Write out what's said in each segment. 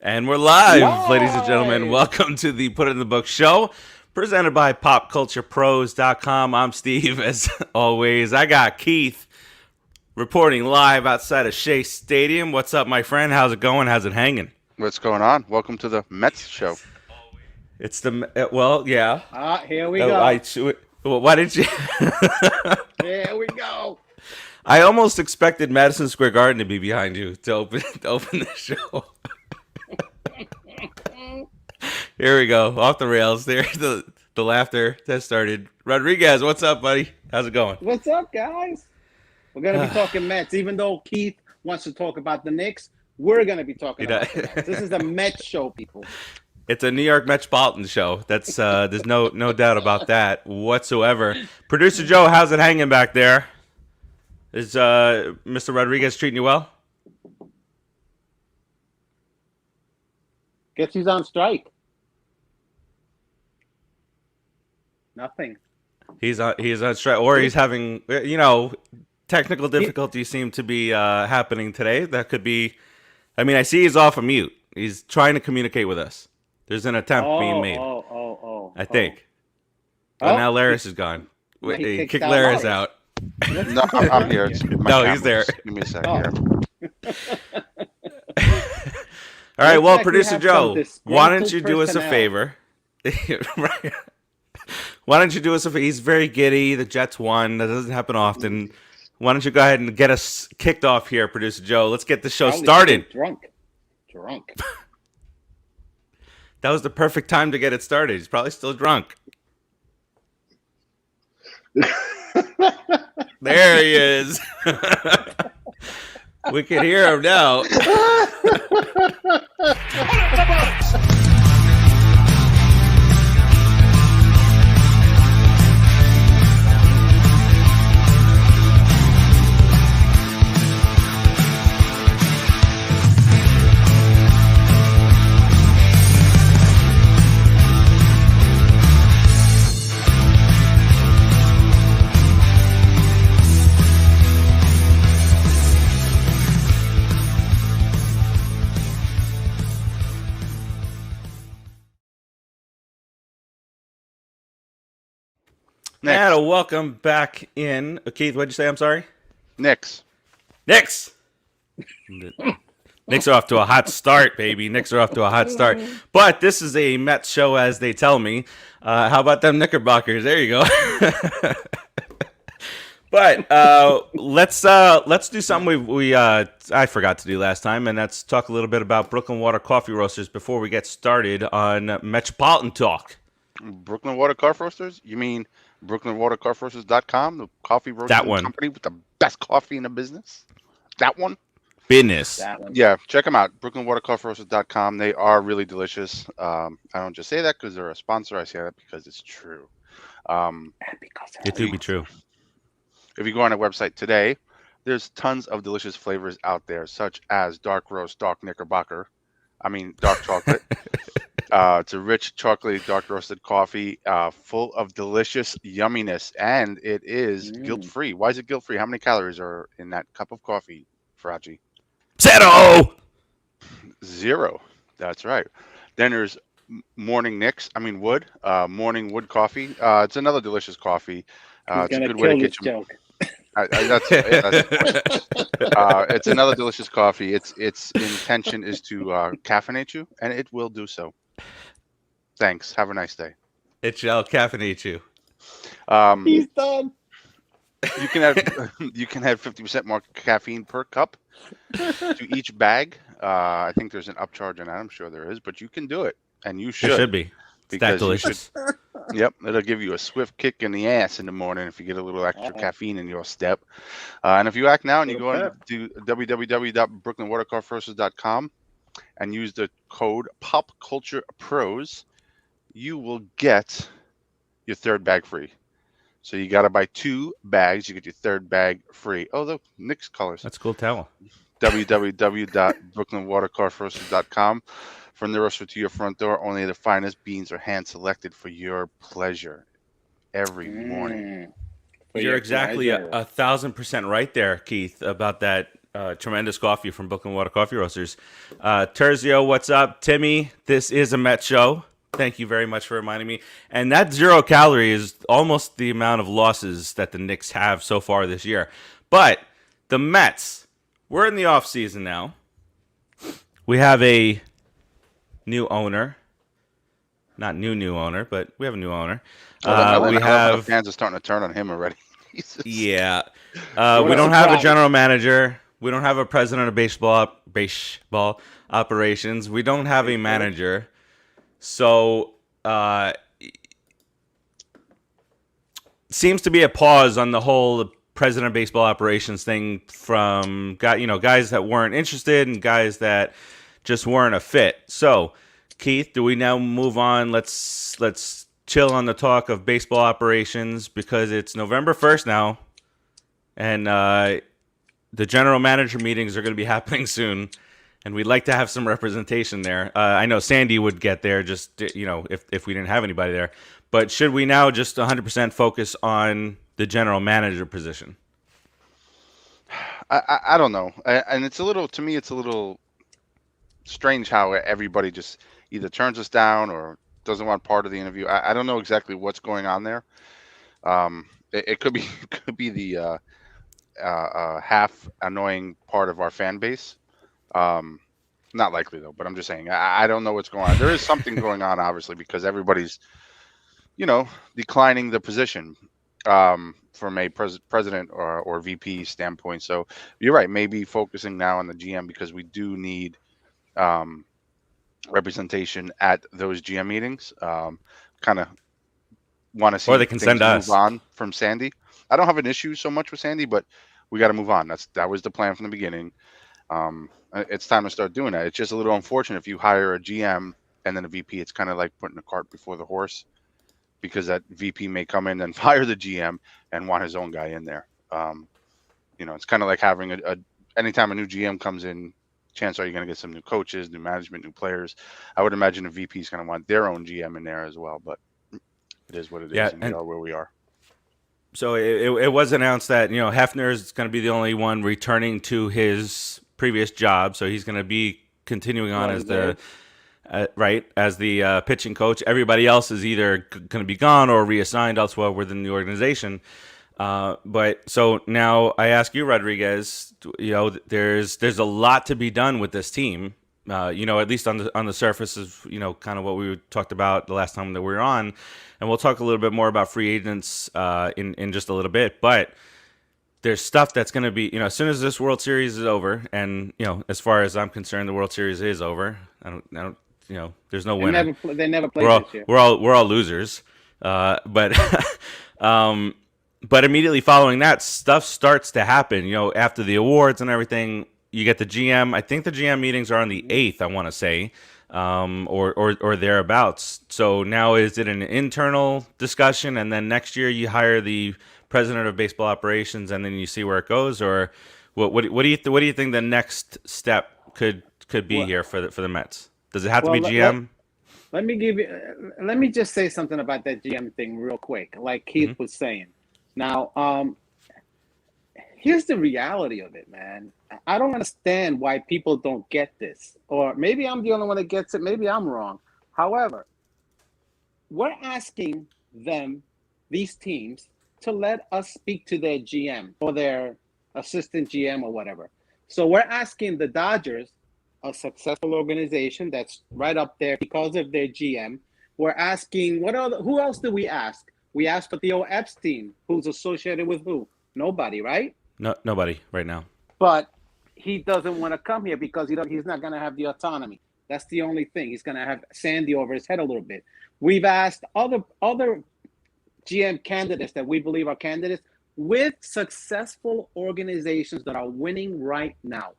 And we're live, ladies and gentlemen. Live! Welcome to the Put It in the Book show, presented by PopCulturePros.com. I'm Steve, as always. I got Keith reporting live outside of Shea Stadium. What's up, my friend? How's it going? How's it hanging? What's going on? Welcome to the Mets show. It's the, well, yeah. Here we Oh, go. why did you? Here we go. I almost expected Madison Square Garden to be behind you to open the show. Here we go, off the rails. There's the laughter that started. Rodriguez, what's up, buddy? How's it going? What's up, guys? We're going to be talking Mets. Even though Keith wants to talk about the Knicks, we're going to be talking about the Mets. This is the Mets show, people. It's a New York Metropolitan show. That's there's no doubt about that whatsoever. Producer Joe, how's it hanging back there? Is Mr. Rodriguez treating you well? Guess he's on strike. Nothing. He's on strike, or he's having technical difficulties seem to be happening today. That could be. I mean, I see he's off of mute. He's trying to communicate with us. There's an attempt being made. I think. But now Laris is gone. He kicked Laris out. No, I'm here. No, he's there. Give me a second here. All right, Looks well, like we Producer have Joe, some why don't you disgruntled do us a personnel. favor? Right. Why don't you do us a favor? He's very giddy. The Jets won. That doesn't happen often. Why don't you go ahead and get us kicked off here, Producer Joe? Let's get the show Probably started. Drunk. That was the perfect time to get it started. He's probably still drunk. There he is. We can hear him now. Next. And welcome back in. Keith, what'd you say? I'm sorry? Knicks. Knicks are off to a hot start, baby. Knicks are off to a hot start. But this is a Mets show, as they tell me. How about them Knickerbockers? There you go. But let's do something we I forgot to do last time, and that's talk a little bit about Brooklyn Water Coffee Roasters before we get started on Metropolitan Talk. Brooklyn Water Coffee Roasters? You mean BrooklynWaterCoffeeRoasters.com, the coffee roasting That one. company with the best coffee in the business? That one? Business. That one. Yeah, check them out. BrooklynWaterCoffeeRoasters.com. They are really delicious. I don't just say that because they're a sponsor. I say that because it's true. It do be true. If you go on their website today, there's tons of delicious flavors out there, such as dark roast, dark knickerbocker. I mean, dark chocolate. It's a rich, chocolatey, dark roasted coffee, full of delicious yumminess, and it is guilt-free. Why is it guilt-free? How many calories are in that cup of coffee, Farace? Zero. 0. That's right. Then there's Morning Wood. Morning Wood coffee. It's another delicious coffee. It's a good way to get you. Joke. It's another delicious coffee. Its intention is to caffeinate you, and it will do so. Thanks. Have a nice day. It shall caffeinate you. He's done. You can have 50% more caffeine per cup to each bag. I think there's an upcharge on that. I'm sure there is, but you can do it, and you should. It should be. It's that Because delicious. Yep, it'll give you a swift kick in the ass in the morning if you get a little extra caffeine in your step. And if you act now and you go to www.brooklynwatercoffeeroasters.com and use the code PopCulturePros, you will get your third bag free. So you got to buy 2 bags, you get your third bag free. Oh, the Knicks colors. That's a cool towel. www.brooklynwatercoffeeroasters.com. From the roaster to your front door, only the finest beans are hand selected for your pleasure every morning. You're exactly 1,000% right there, Keith, about that Tremendous coffee from Brooklyn Water Coffee Roasters. Terzio, what's up? Timmy, this is a Met show. Thank you very much for reminding me. And that 0 calorie is almost the amount of losses that the Knicks have so far this year. But the Mets, we're in the off season now. We have a new owner. Not new owner, but we have a new owner. We have fans are starting to turn on him already. Yeah. We don't have a general manager. We don't have a president of baseball operations. We don't have a manager. So seems to be a pause on the whole president of baseball operations thing from guys that weren't interested and guys that just weren't a fit. So, Keith, do we now move on? Let's chill on the talk of baseball operations because it's November 1st now, and the general manager meetings are going to be happening soon, and we'd like to have some representation there. I know Sandy would get there just if we didn't have anybody there. But should we now just 100% focus on the general manager position? I don't know, and it's a little strange how everybody just either turns us down or doesn't want part of the interview. I don't know exactly what's going on there. It could be the half annoying part of our fan base. Not likely though, but I'm just saying I don't know what's going on. There is something going on, obviously, because everybody's declining the position from a president or VP standpoint. So you're right, maybe focusing now on the GM because we do need representation at those GM meetings. Kind of want to see, or they can send us move on from Sandy. I don't have an issue so much with Sandy, but we got to move on. That was the plan from the beginning. It's time to start doing that. It's just a little unfortunate if you hire a GM and then a VP. It's kind of like putting the cart before the horse, because that VP may come in and fire the GM and want his own guy in there. It's kind of like having anytime a new GM comes in, chances are you're going to get some new coaches, new management, new players. I would imagine a VP is going to want their own GM in there as well, but it is what it is, and we are where we are. So it was announced that Hefner is going to be the only one returning to his previous job, so he's going to be continuing on as the pitching coach. Everybody else is either going to be gone or reassigned elsewhere within the organization. But so now I ask you, Rodriguez, there's a lot to be done with this team. At least on the surface is, kind of what we talked about the last time that we were on. And we'll talk a little bit more about free agents in just a little bit. But there's stuff that's going to be, as soon as this World Series is over, and, as far as I'm concerned, the World Series is over. I don't there's no winner. They never played this year. We're all losers. But immediately following that, stuff starts to happen. After the awards and everything, you get the GM. I think the GM meetings are on the 8th, I want to say, or thereabouts. So now is it an internal discussion, and then next year you hire the president of baseball operations, and then you see where it goes, or what do you think the next step could be here for the Mets? Does it have to be GM? Let me just say something about that GM thing real quick, like Keith was saying. Now, here's the reality of it, man. I don't understand why people don't get this. Or maybe I'm the only one that gets it. Maybe I'm wrong. However, we're asking these teams, to let us speak to their GM or their assistant GM or whatever. So we're asking the Dodgers, a successful organization that's right up there because of their GM. We're asking, who else do we ask? We asked for Theo Epstein, who's associated with who? Nobody, right? No, nobody right now. But he doesn't want to come here because he's not going to have the autonomy. That's the only thing. He's going to have Sandy over his head a little bit. We've asked other GM candidates that we believe are candidates with successful organizations that are winning right now.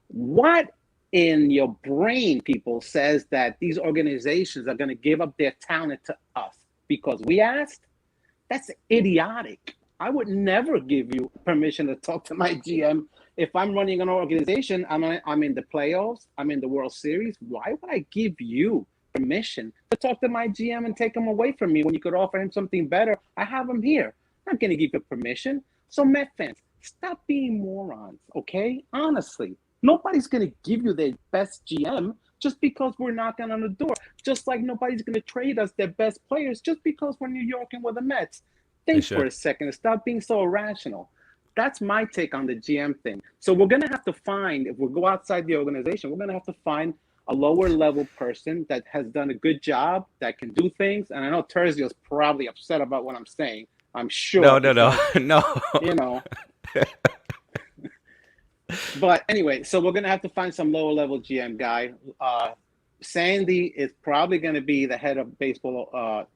What in your brain, people, says that these organizations are going to give up their talent to us because we asked? That's idiotic. I would never give you permission to talk to my GM. If I'm running an organization, I'm in the playoffs, I'm in the World Series. Why would I give you permission to talk to my GM and take him away from me when you could offer him something better? I have him here. I'm not going to give you permission. So Met fans, Stop being morons, okay? Honestly, nobody's gonna give you their best GM just because we're knocking on the door. Just like nobody's gonna trade us their best players just because we're New York and we're the Mets. Think for a second and stop being so irrational. That's my take on the GM thing. So we're gonna have to find, if we go outside the organization, we're gonna have to find a lower level person that has done a good job, that can do things. And I know Terzio's probably upset about what I'm saying. I'm sure. No, because, no. You know. But anyway, so we're gonna have to find some lower level GM guy. Sandy is probably going to be the head of baseball,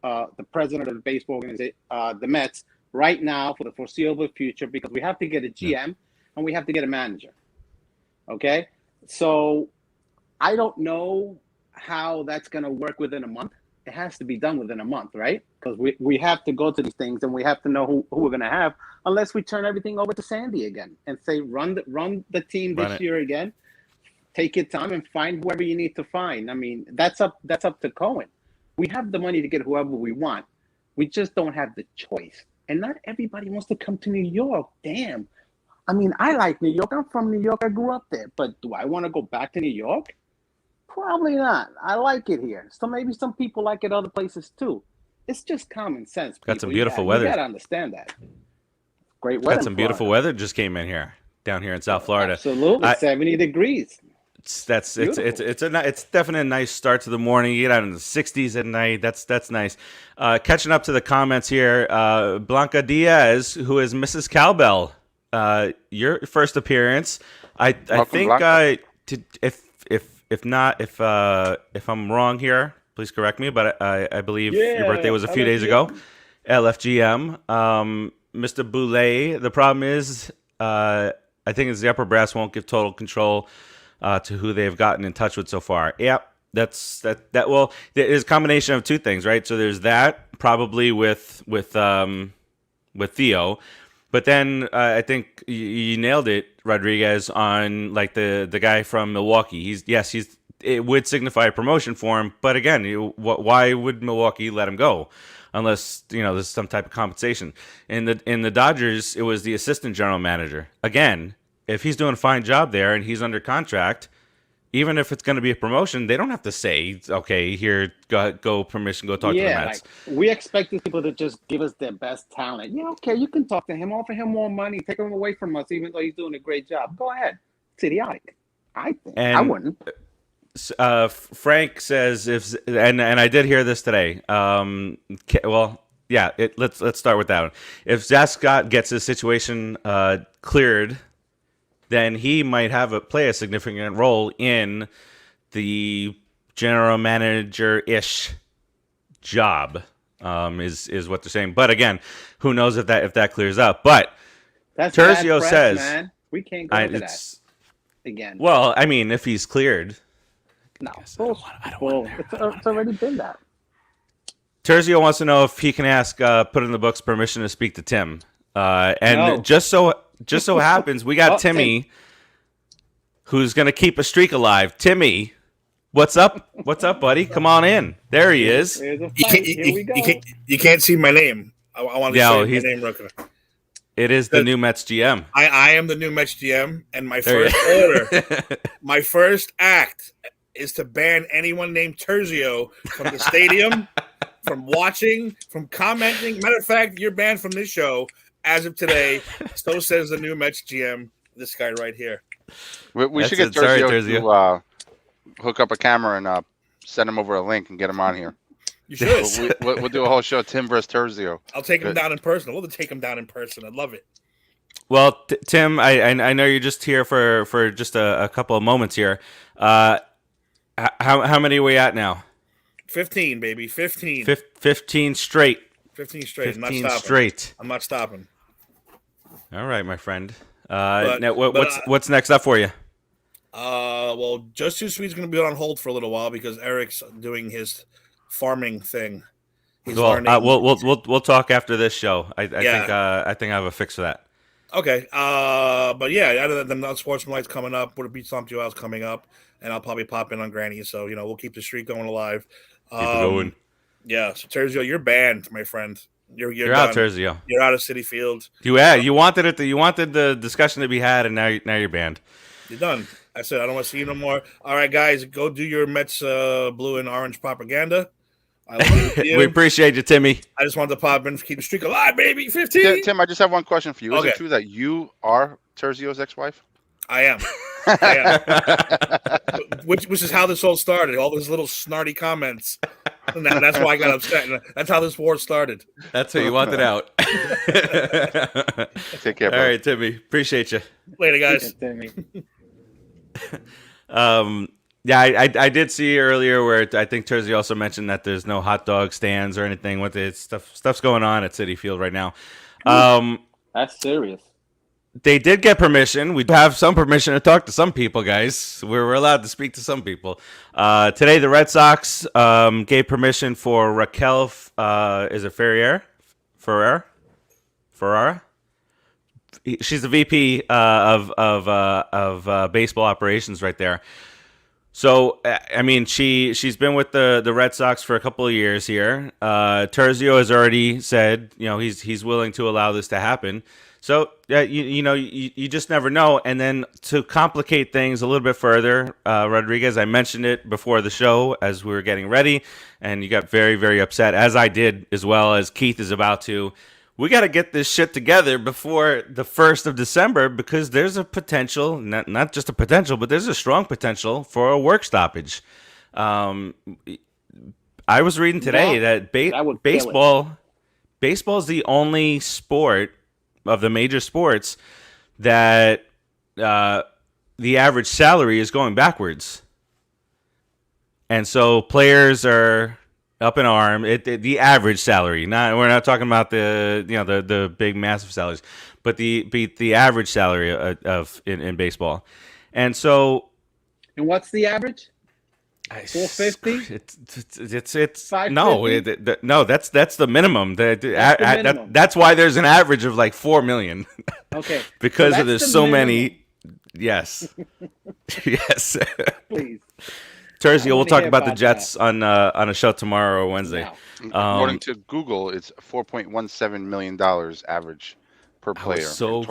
the president of the baseball organization, the Mets, right now for the foreseeable future, because we have to get a GM and we have to get a manager. Okay, so I don't know how that's going to work within a month. It has to be done within a month, right? Because we have to go to these things and we have to know who we're going to have, unless we turn everything over to Sandy again and say run the team this year again. Take your time and find whoever you need to find. I mean, that's up to Cohen. We have the money to get whoever we want. We just don't have the choice. And not everybody wants to come to New York. Damn. I mean, I like New York. I'm from New York. I grew up there. But do I want to go back to New York? Probably not. I like it here. So maybe some people like it other places too. It's just common sense. Got some beautiful weather. You got to understand that. Great weather. Got some beautiful weather just came in here, down here in South Florida. Absolutely. 70 degrees. It's definitely a nice start to the morning. You get out in the 60s at night. That's nice. Catching up to the comments here, Blanca Diaz, who is Mrs. Cowbell, your first appearance. I think if I'm wrong here, please correct me. But I believe your birthday was a few days ago. LFGM, Mr. Boulay. The problem is, I think it's the upper brass won't give total control to who they've gotten in touch with so far. Yep, that. Well, there is a combination of two things, right? So there's that probably with Theo, but then I think you nailed it, Rodriguez, on like the guy from Milwaukee. It would signify a promotion for him, but again, why would Milwaukee let him go? Unless there's some type of compensation. In the Dodgers, it was the assistant general manager. Again, if he's doing a fine job there and he's under contract, even if it's going to be a promotion, they don't have to say, okay, here, go permission, go talk to the Mets. Like, we expect these people to just give us their best talent. Yeah, okay, you can talk to him, offer him more money, take him away from us, even though he's doing a great job. Go ahead. It's idiotic. I think. I wouldn't. Frank says, and I did hear this today. Let's start with that one. If Zach Scott gets his situation cleared, then he might play a significant role in the general manager-ish job, is what they're saying. But again, who knows if that clears up? But that's Terzio press, says, man. We can't go into that again. Well, I mean, if he's cleared. No, it's already been that. Terzio wants to know if he can ask, put in the books, permission to speak to Tim. Just so happens we got Timmy, who's going to keep a streak alive. Timmy, what's up? What's up, buddy? Come on in. There he is. You can't see my name. I want to say my name real quick. It is the new Mets GM. I am the new Mets GM, and my first order, my first act is to ban anyone named Terzio from the stadium, from watching, from commenting. Matter of fact, you're banned from this show as of today. So says the new Mets GM, this guy right here. We should get Terzio to hook up a camera and send him over a link and get him on here. You should. We'll do a whole show, Tim versus Terzio. I'll take him down in person. We'll take him down in person. I love it. Well, Tim, I know you're just here for just a couple of moments here. How many are we at now? 15, baby. 15. 15 straight. 15 straight. 15 straight. I'm not stopping. All right, my friend. What's next up for you? Well, Just Too Sweet's going to be on hold for a little while because Eric's doing his farming thing. We'll talk after this show. I think I have a fix for that. Okay. But yeah, other than the Sportsmanlike's coming up, Would It Be Something Else coming up, and I'll probably pop in on Granny. So we'll keep the streak going alive. Keep it going. Yeah. So Terzio, you're banned, my friend. You're You're out, done. Terzio. You're out of City Field. You wanted it. You wanted the discussion to be had, and now you're banned. You're done. I said I don't want to see you no more. All right, guys, go do your Mets blue and orange propaganda. I will leave it to you. We appreciate you, Timmy. I just wanted to pop in, keep the streak alive, baby. 15. Tim, I just have one question for you. Is Okay. it true that you are Terzio's ex-wife? I am. Which is how this all started. All those little snarty comments. And that's why I got upset. And that's how this war started. That's who you wanted out. Take care, All bro. right, Timmy. Appreciate you. Later, guys. Yeah, I did see earlier where I think Terzio also mentioned that there's no hot dog stands or anything with it. Stuff's going on at Citi Field right now. That's serious. They did get permission. We have some permission to talk to some people, guys. We're allowed to speak to some people. Today, the Red Sox gave permission for Raquel. Is it Ferreira? She's the VP of baseball operations right there. So, I mean, she's been with the Red Sox for a couple of years here. Terzio has already said, he's willing to allow this to happen. So, you just never know. And then to complicate things a little bit further, Rodriguez, I mentioned it before the show as we were getting ready, and you got very, very upset, as I did, as well as Keith is about to. We got to get this shit together before the 1st of December because there's a potential, not just a potential, but there's a strong potential for a work stoppage. I was reading today that baseball is the only sport of the major sports that the average salary is going backwards. And so players are up in arm. The average salary. We're not talking about the big massive salaries, but the average salary in baseball. And so, and what's the average? 450. It's no. That's the minimum. That's why there's an average of like 4 million. Okay. Because there's so many. Yes. Yes. Please. Terzio, we'll talk about the Jets on a show tomorrow or Wednesday. According to Google, it's $4.17 million average per player. So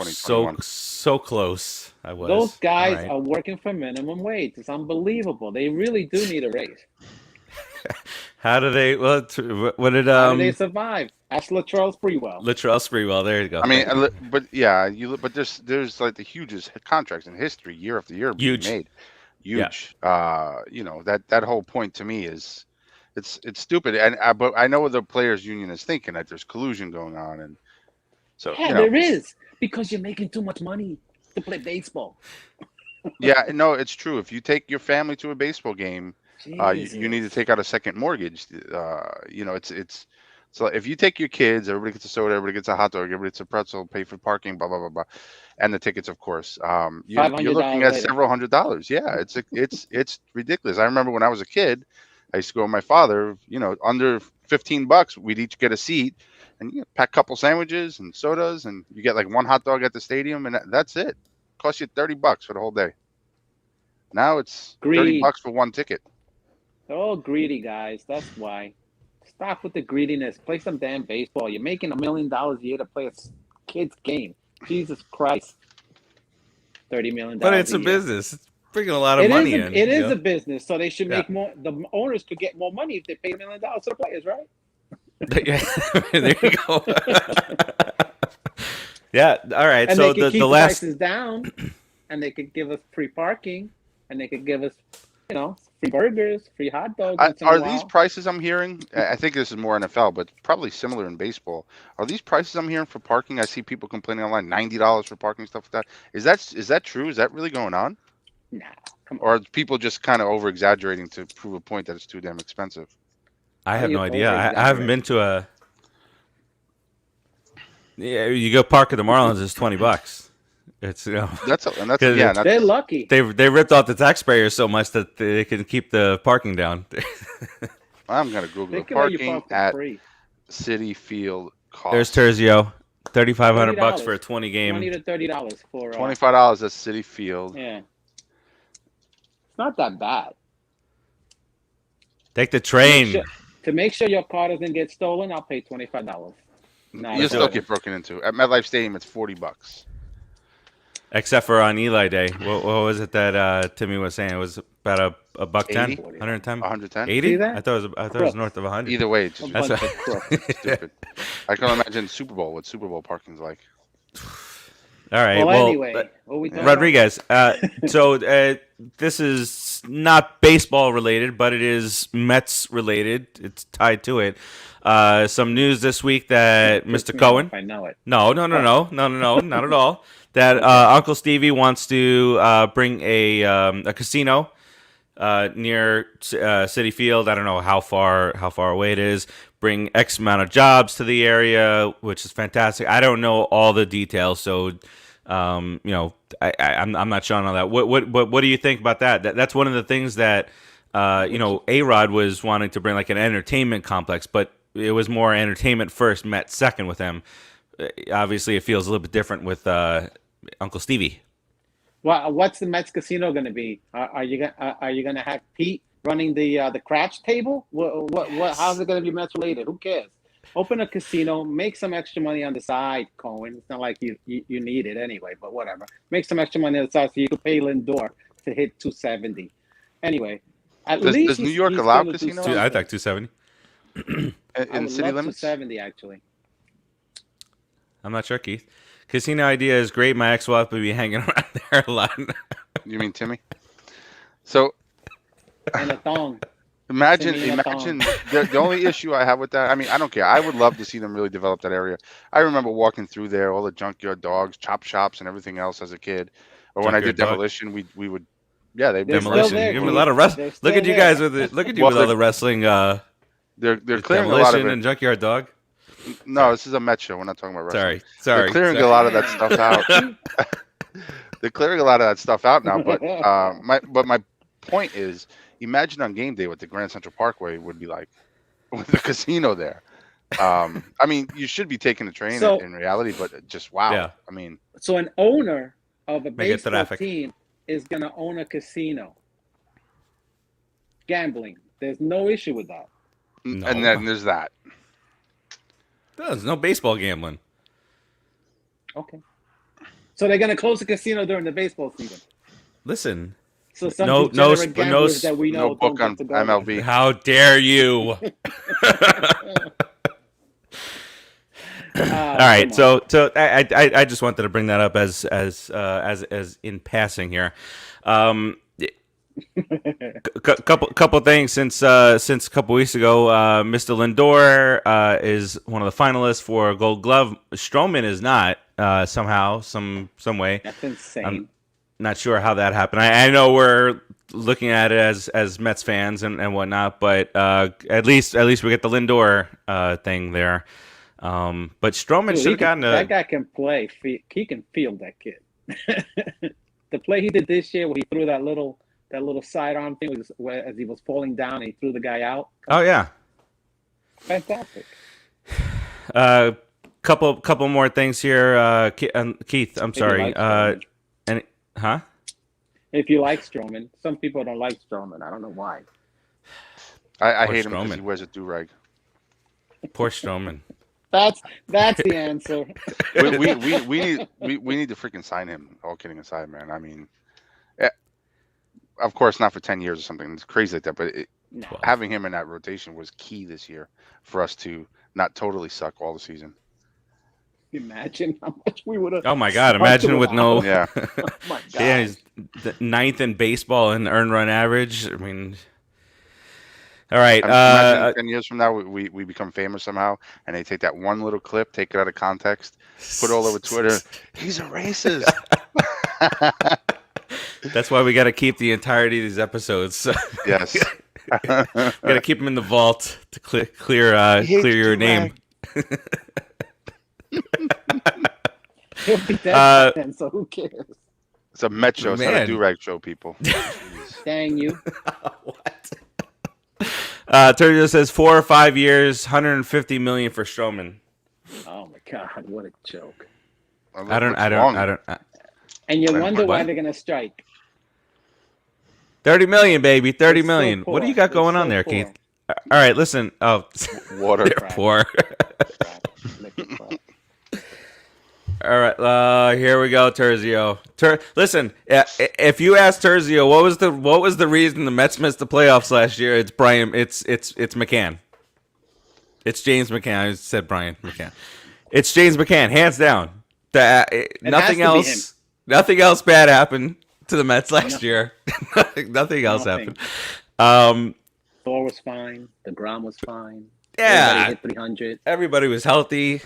close. I was. Those guys are working for minimum wage. It's unbelievable. They really do need a raise. How do they? Well, what did How do they survive? Ask Latrell Sprewell. There you go. I mean, but yeah, but there's like the hugest contracts in history, year after year, being made. Huge. Yeah. That whole point to me is it's stupid. But I know what the players union is thinking, that there's collusion going on, and so there is, because you're making too much money to play baseball. Yeah, no, it's true. If you take your family to a baseball game, you need to take out a second mortgage. It's so if you take your kids, everybody gets a soda, everybody gets a hot dog, everybody gets a pretzel, pay for parking, blah blah blah blah, and the tickets, of course. You're looking at several $100s. Yeah, it's ridiculous. I remember when I was a kid, I used to go with my father. Under $15, we'd each get a seat, and pack a couple sandwiches and sodas, and you get like one hot dog at the stadium, and that's it. Cost you $30 for the whole day. Now it's $30 for one ticket. They're all greedy, guys. That's why. Stop with the greediness. Play some damn baseball. You're making $1 million a year to play a kid's game. Jesus Christ. $30 million. But it's a business. It's bringing a lot of money in. It is a business, so they should make more. The owners could get more money if they pay $1 million to the players, right? There you go. Yeah. All right. And so they could keep the last prices down, and they could give us free parking, and they could give us, free burgers, free hot dogs. Are these prices I'm hearing? I think this is more NFL, but probably similar in baseball. Are these prices I'm hearing for parking? I see people complaining online, $90 for parking, stuff like that. Is that true? Is that really going on? Nah, come on. Or are people just kind of over exaggerating to prove a point that it's too damn expensive? I have no idea. I haven't been to a. Yeah, you go park at the Marlins. It's $20. It's they're lucky. They ripped off the taxpayers so much that they can keep the parking down. I'm gonna Google parking at Citi Field cost. There's Terzio, $3,500 for a 20 game. $20 to $30 for $25 at Citi Field. Yeah, it's not that bad. Take the train. To make sure your car doesn't get stolen, I'll pay $25. Not You at still all. get broken into. At MetLife Stadium, it's $40. Except for on Eli Day. What was it that Timmy was saying? It was about a buck 10, 80? 110, 110? 80? See that? I thought it was north of 100. Either way, it's A just That's bunch what- of crooks. stupid. I can imagine Super Bowl, what Super Bowl parking's like. All right. Well, Well, anyway, what we talking Rodriguez. So this is not baseball related, but it is Mets related. It's tied to it. Some news this week that about? Mr. Cohen. I know it. No, not at all. That Uncle Stevie wants to bring a casino near City Field. I don't know how far away it is. Bring X amount of jobs to the area, which is fantastic. I don't know all the details, so I'm not sure on that. What do you think about that? That's one of the things that A-Rod was wanting to bring, like an entertainment complex, but it was more entertainment first, Met second with him. Obviously, it feels a little bit different with Uncle Stevie. Well, what's the Mets casino going to be? Are you gonna have Pete running the craps table? What? How's it going to be Mets related? Who cares? Open a casino, make some extra money on the side, Cohen. It's not like you need it anyway, but whatever. Make some extra money on the side so you can pay Lindor to hit 270. Anyway, Does New York allow casinos? I think 270. In city limits? 270 actually. I'm not sure, Keith. Casino idea is great. My ex-wife would be hanging around there a lot. You mean Timmy? So And a thong. imagine Timmy and a thong. the only issue I have with that. I mean, I don't care. I would love to see them really develop that area. I remember walking through there, all the junkyard dogs, chop shops, and everything else as a kid. Or when I did Junkyard dog. demolition, we would, yeah, they They're still Demolition. there, You have a Keith. lot of They're wrestling. still Look at you there. guys look at you Well, with all the wrestling. they're clearing a lot Demolition of it. and Junkyard Dog. No, this is a Met show. We're not talking about wrestling. Sorry. They're clearing a lot of that stuff out. They're clearing a lot of that stuff out now. But my point is, imagine on game day what the Grand Central Parkway would be like with the casino there. I mean, you should be taking the train So- in reality, but just wow. Yeah. I mean, So an owner of a Make it baseball traffic. team is going to own a casino. Gambling. There's no issue with that. No. and then there's that. There's no baseball gambling. Okay. So they're going to close the casino during the baseball season. Listen, So some No- degenerate no- gamblers no- that we know No book don't on get to go there. MLB. how dare you? All right, so I just wanted to bring that up as in passing here. Couple things since a couple weeks ago. Mr. Lindor is one of the finalists for a Gold Glove. Stroman is not somehow, some way. That's insane. I'm not sure how that happened. I know we're looking at it as Mets fans and whatnot, but at least we get the Lindor thing there. But Stroman Dude, should have gotten that guy can play. He can field that kid. The play he did this year, where he threw that little sidearm thing, as he was falling down, and he threw the guy out. Oh yeah. Fantastic. Couple more things here. Keith, I'm If you sorry. like Stroman. Huh? If you like Stroman, some people don't like Stroman. I don't know why. I Poor hate him because Stroman. he wears a do-rag. Poor Stroman. That's the answer. we need to freaking sign him. All kidding aside, man. I mean, of course, not for 10 years or something. It's crazy like that, but No. having him in that rotation was key this year for us to not totally suck all the season. Imagine how much we would have. Oh my God! Imagine with no. Yeah. Oh my God. Yeah, he's the ninth in baseball in earned run average. I mean, all right. Imagine 10 years from now, we become famous somehow, and they take that one little clip, take it out of context, put it all over Twitter. He's a racist. That's why we got to keep the entirety of these episodes. Yes. We got to keep them in the vault to clear He hates your name. He'll be dead Uh, by then, so who cares? It's a Met show. It's not Man. a do-rag show, people. Dang you. What? Turjo says 4 or 5 years, 150 million for Stroman. Oh my God, what a joke. I don't. And you wonder why what? they're gonna strike. 30 million, baby. 30 They're so million. What do you poor. got going They're on so there, poor. Keith? All right, listen. Oh, Water. they're poor. Crap. Liquid crap. All right, here we go, Terzio. Listen, if you ask Terzio what was the reason the Mets missed the playoffs last year, it's Brian. It's McCann. It's James McCann. I said Brian McCann. It's James McCann, hands down. Nothing else bad happened to the Mets last year. Nothing else happened. Thor was fine. DeGrom was fine. Yeah, everybody hit 300. Everybody was healthy.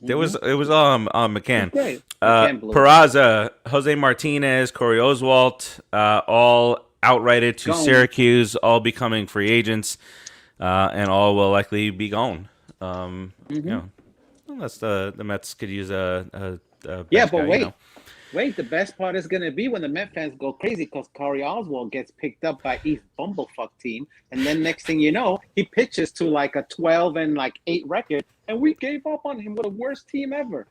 It was all on McCann. Great. Peraza, Jose Martinez, Corey Oswalt, all outrighted to Syracuse, all becoming free agents, and all will likely be gone. You know, unless the Mets could use a but guy, wait. you know. Wait, the best part is going to be when the Met fans go crazy because Corey Oswald gets picked up by East Bumblefuck team, and then next thing you know, he pitches to like a 12 and like 8 record, and we gave up on him with the worst team ever.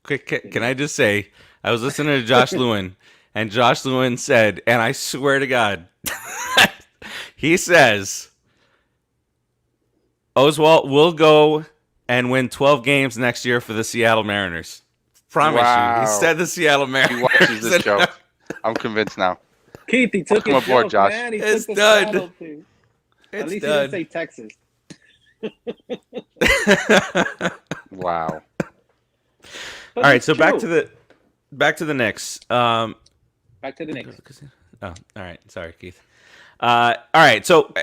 Quick, can I just say, I was listening to Josh Lewin, and Josh Lewin said, and I swear to God, he says, Oswalt will go and win 12 games next year for the Seattle Mariners. Promise you. He said the Seattle Mariners. He watches this show. I'm convinced now. Keith, he took Welcome his aboard, joke, Josh. man. He It's took the done. Seattle thing. At least done. he didn't say Texas. Wow. All right, so back to the Knicks. Back to the Knicks. Oh, all right. Sorry, Keith. All right, so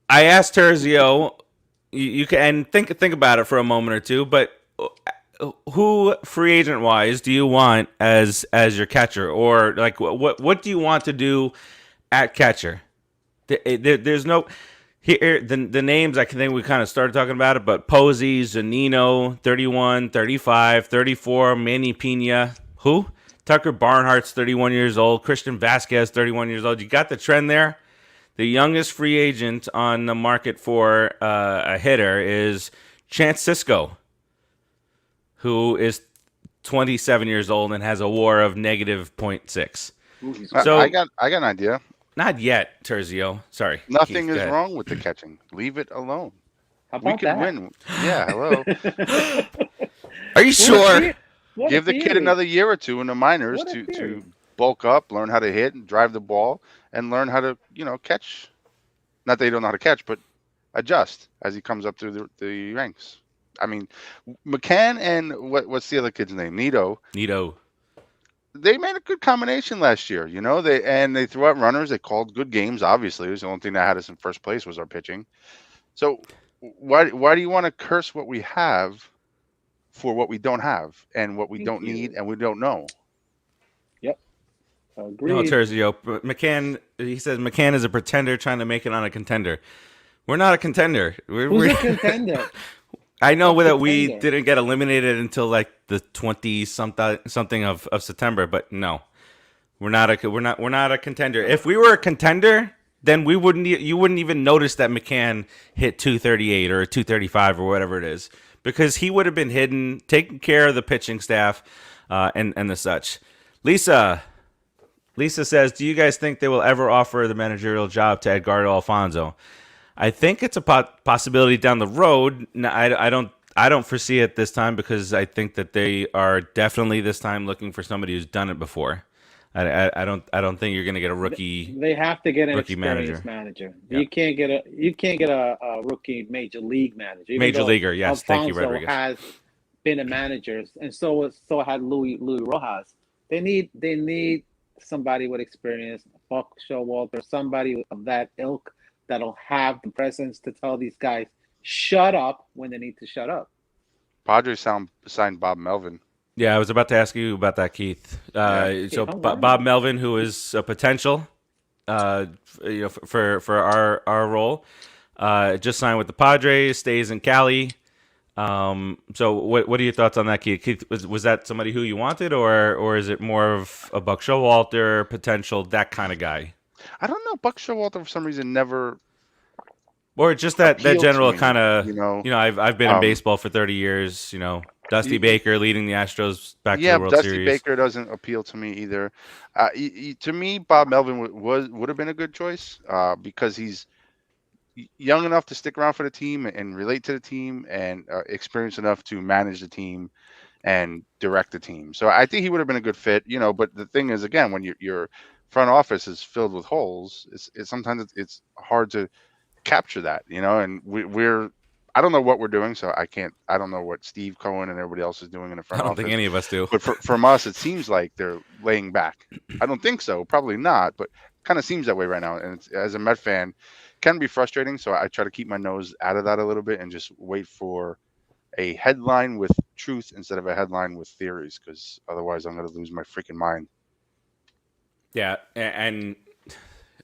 I asked Terzio, you can think about it for a moment or two, but who free agent wise do you want as your catcher, or like what do you want to do at catcher? There's no here the names I can think we kind of started talking about it, but Posey, Zunino, 31, 35, 34, Manny Pena, who? Tucker Barnhart's 31 years old, Christian Vasquez 31 years old. You got the trend there. The youngest free agent on the market for a hitter is Chance Sisco, who is 27 years old and has a WAR of -0.6. So I got an idea. Not yet, Terzio. Sorry. Nothing Keith, is wrong with the catching. Leave it alone. How We about can that? win. Yeah, hello. Are you sure? Give the kid another year or two in the minors to bulk up, learn how to hit and drive the ball, and learn how to, catch. Not that he don't know how to catch, but adjust as he comes up through the ranks. I mean, McCann and what's the other kid's name? Nito. They made a good combination last year, They threw out runners. They called good games. Obviously, it was the only thing that had us in first place was our pitching. So why do you want to curse what we have for what we don't have and what we don't need and we don't know? Yep. Agreed. No, Terzio. McCann. He says McCann is a pretender trying to make it on a contender. We're not a contender. Who's a contender? I know that we didn't get eliminated until like the 20 something of September, but no, we're not a contender. If we were a contender, then you wouldn't even notice that McCann hit 238 or 235 or whatever it is, because he would have been hidden, taking care of the pitching staff, and the such. Lisa says, do you guys think they will ever offer the managerial job to Edgardo Alfonso? I think it's a possibility down the road. No, I don't foresee it this time, because I think that they are definitely this time looking for somebody who's done it before. I don't think you're going to get a rookie. They have to get an rookie experienced manager. Yeah. You can't get a rookie major league manager. Major leaguer, yes. Thank you, Alfonso Rodriguez. has been a manager, and so had Louis Rojas. They need somebody with experience, Buck Showalter, somebody of that ilk, that'll have the presence to tell these guys, shut up when they need to shut up. Padres signed Bob Melvin. Yeah, I was about to ask you about that, Keith. Bob Melvin, who is a potential, for our role, just signed with the Padres, stays in Cali. So what are your thoughts on that, Keith? Keith, was that somebody who you wanted, or is it more of a Buck Showalter potential, that kind of guy? I don't know. Buck Showalter for some reason never. Or just that general me, kind of, I've been in baseball for 30 years, Dusty Baker leading the Astros back to the World Dusty Series. Baker doesn't appeal to me either. To me, Bob Melvin would have been a good choice, because he's young enough to stick around for the team and relate to the team, and experienced enough to manage the team and direct the team. So I think he would have been a good fit, you know. But the thing is, again, when your front office is filled with holes, sometimes it's hard to capture that, you know. And we're I don't know what we're doing, so I don't know what Steve Cohen and everybody else is doing in the I front don't think office. any of us do. But from us, it seems like they're laying back. I don't think so, probably not, but kind of seems that way right now. And as a Met fan, can be frustrating. So I try to keep my nose out of that a little bit and just wait for a headline with truth instead of a headline with theories, because otherwise I'm going to lose my freaking mind. Yeah, and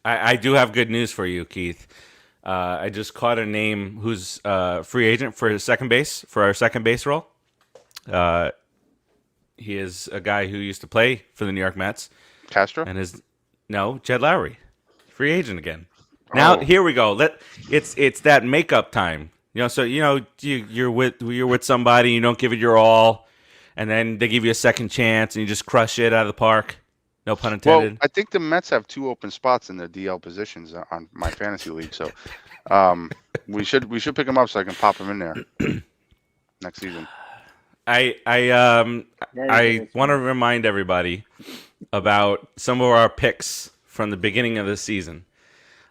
I do have good news for you, Keith. I just caught a name who's free agent for our second base role. He is a guy who used to play for the New York Mets, Castro? and Jed Lowry, free agent again. Now here we go. It's that makeup time. You know, so you're with somebody, you don't give it your all, and then they give you a second chance, and you just crush it out of the park. No pun intended. Well, I think the Mets have 2 open spots in their DL positions on my fantasy league, so we should pick them up so I can pop them in there next season. I want to remind everybody about some of our picks from the beginning of the season,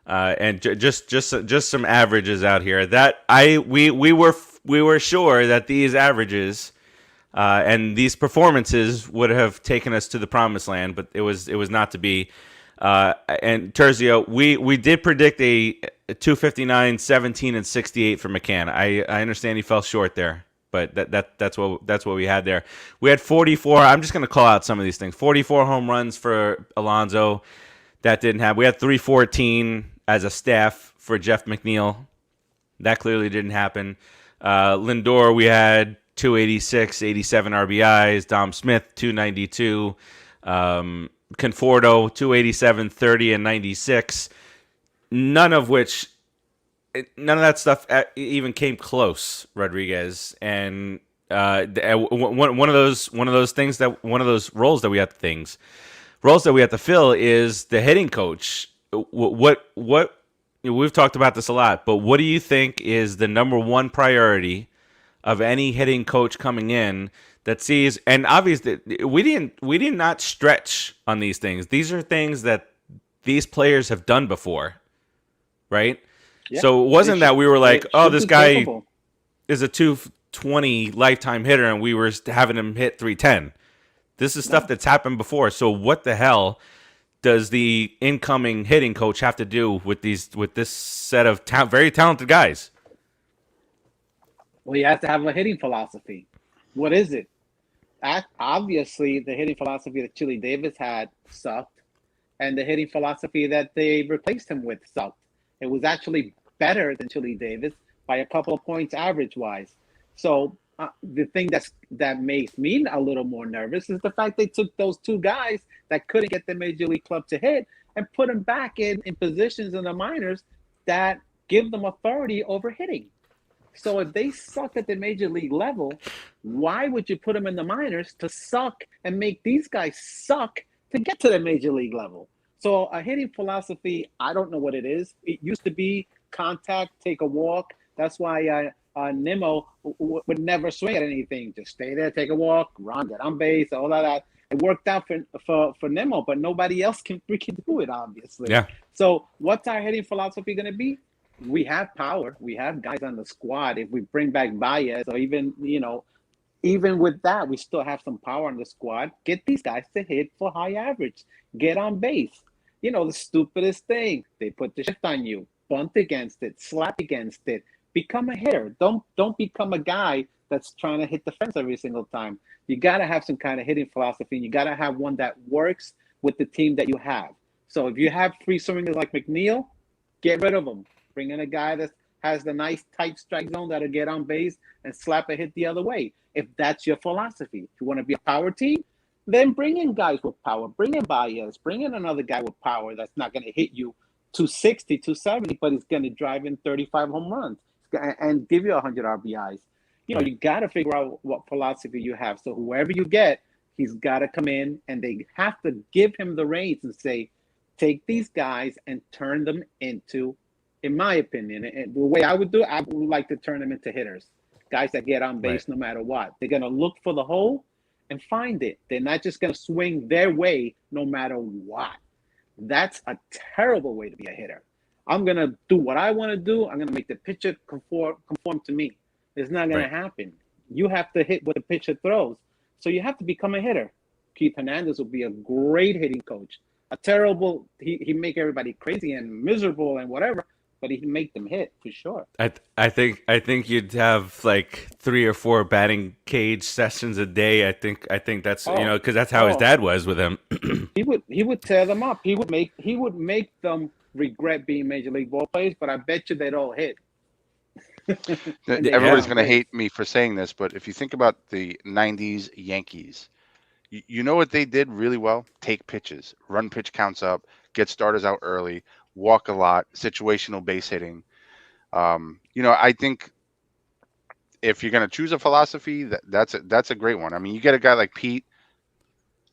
and just some averages out here that we were sure that these averages and these performances would have taken us to the promised land, but it was not to be. And Terzio, we did predict a 259, 17, and 68 for McCann. I understand he fell short there, but that's what we had there. We had 44. I'm just going to call out some of these things. 44 home runs for Alonso. That didn't happen. We had 314 as a staff for Jeff McNeil. That clearly didn't happen. Lindor, we had 286, 87 RBIs. Dom Smith, 292. Conforto, 287, 30, and 96. None of that stuff even came close, Rodriguez. And one of those roles that we have to fill is the hitting coach. What we've talked about this a lot, but what do you think is the number one priority of any hitting coach coming in that sees? And obviously we did not stretch on these things. These are things that these players have done before, right? Yeah, so it wasn't that we were like, oh, this guy capable. is a 220 lifetime hitter and we were having him hit 310. This is stuff that's happened before. So what the hell does the incoming hitting coach have to do with this set of very talented guys? Well, he has to have a hitting philosophy. What is it? Obviously, the hitting philosophy that Chili Davis had sucked, and the hitting philosophy that they replaced him with sucked. It was actually better than Chili Davis by a couple of points average-wise. So the thing that makes me a little more nervous is the fact they took those 2 guys that couldn't get the major league club to hit and put them back in positions in the minors that give them authority over hitting. So if they suck at the major league level, why would you put them in the minors to suck and make these guys suck to get to the major league level? So a hitting philosophy, I don't know what it is. It used to be contact, take a walk. That's why Nimmo would never swing at anything. Just stay there, take a walk, run, get on base, all of that. It worked out for Nimmo, but nobody else can freaking do it, obviously. Yeah. So what's our hitting philosophy going to be? We have power. We have guys on the squad. If we bring back Baez, or even with that, we still have some power on the squad. Get these guys to hit for high average. Get on base. The stupidest thing, they put the shift on you. Bunt against it. Slap against it. Become a hitter. Don't become a guy that's trying to hit the fence every single time. You got to have some kind of hitting philosophy, and you got to have one that works with the team that you have. So if you have 3 swingers like McNeil, get rid of them. Bring in a guy that has the nice tight strike zone that'll get on base and slap a hit the other way. If that's your philosophy. If you want to be a power team, then bring in guys with power. Bring in Baez. Bring in another guy with power that's not going to hit you 260, 270, but he's going to drive in 35 home runs and give you 100 RBIs. You got to figure out what philosophy you have. So whoever you get, he's got to come in, and they have to give him the reins and say, take these guys and turn them into in my opinion, and the way I would do it, I would like to turn them into hitters, guys that get on base no matter what. They're gonna look for the hole and find it. They're not just gonna swing their way no matter what. That's a terrible way to be a hitter. I'm gonna do what I want to do. I'm gonna make the pitcher conform to me. It's not gonna happen. You have to hit what the pitcher throws. So you have to become a hitter. Keith Hernandez will be a great hitting coach. A terrible, he make everybody crazy and miserable and whatever, but he make them hit for sure. I think you'd have like 3 or 4 batting cage sessions a day. I think that's because that's how his dad was with him. He would tear them up. He would make them regret being major league ball players, but I bet you they'd all hit. Everybody's going to hate me for saying this, but if you think about the 90s Yankees, you know what they did really well? Take pitches, run pitch counts up, get starters out early, walk a lot, situational base hitting. I think if you're going to choose a philosophy, that's a great one. I mean, you get a guy like Pete.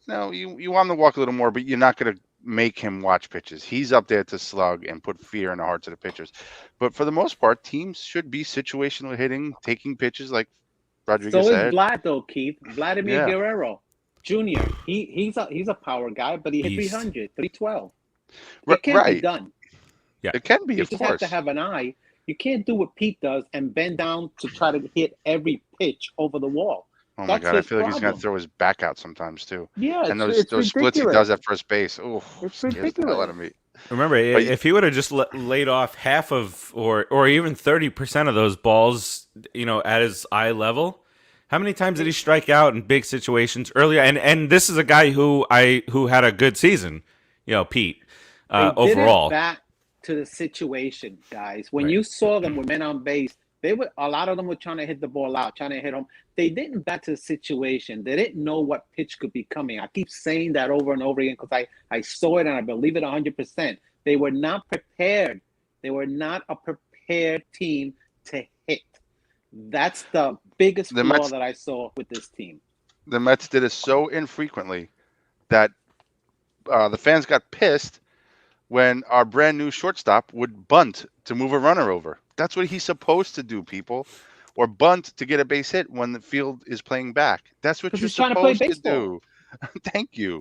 You want him to walk a little more, but you're not going to make him watch pitches. He's up there to slug and put fear in the hearts of the pitchers. But for the most part, teams should be situational hitting, taking pitches like Rodriguez said. So is Vlad though, Keith. Vladimir Guerrero Jr. He's a power guy, but he hit 300, 312. It can be done. Yeah, it can be. You just have to have an eye. You can't do what Pete does and bend down to try to hit every pitch over the wall. Oh my God! I feel like he's going to throw his back out sometimes too. Yeah, and those splits he does at first base. Oh, it's ridiculous. Let him eat. Remember, if he would have just laid off half of, or even 30% of those balls, at his eye level, how many times did he strike out in big situations earlier? And this is a guy who had a good season, Pete. Overall, back to the situation, guys. When you saw them with men on base, a lot of them were trying to hit the ball out, trying to hit home. They didn't back to the situation. They didn't know what pitch could be coming. I keep saying that over and over again because I saw it and I believe it 100%. They were not prepared. They were not a prepared team to hit. That's the biggest flaw that I saw with this team. The Mets did it so infrequently that the fans got pissed when our brand new shortstop would bunt to move a runner over. That's what he's supposed to do, people. Or bunt to get a base hit when the field is playing back. That's what you're supposed to do. Thank you.